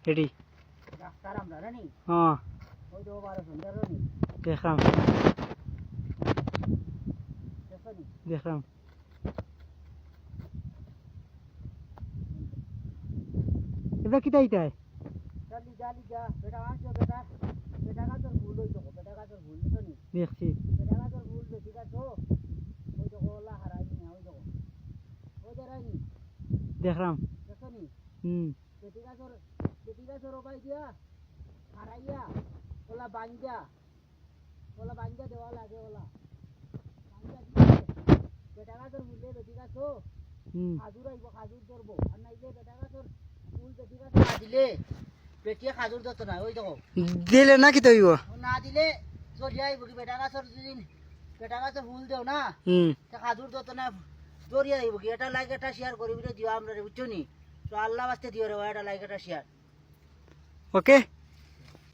এডি doctor আমরা রানি হ্যাঁ ওই তো 12 সুন্দর রানি দেখলাম দেখনি দেখলাম এটা কি তাইতাই জলদি জলদি যা বেটা আসো বেটা বেটা का तो भूल होई तो बेटा का तो भूल तो नहीं দেখছি बेटा का तो भूल बेटी का तो ওই তো ওলা হারাই নি ওই তো ওই দাঁড়াই নি দেখলাম দেখনি হুম বেটি का तो রবাই দিয়া হারাইয়া ওলা বাঞ্জা দেওয়া লাগে ওলা বাঞ্জা দিয়ে বেটা का तो भूल बेटी का तो হুম খাজুর আইব খাজুর ধরবো আর নাইলে বেটা का तो ভুল বেটি का तो না দিলে বেটিয়ে খাজুর ধরতো না ওই দেখো দিলে না কি তৈব না দিলে চলে আইব কি বেটা গাছর যদি বেটা গাছের ফুল দেও না হুম তা খাজুর তো না দৌড়িয়ে আইব কি এটা লাইক একটা শেয়ার করি দিও আমরা বুঝছো নি তো আল্লাহ বাস্তে দিও রে এটা লাইক একটা শেয়ার ওকে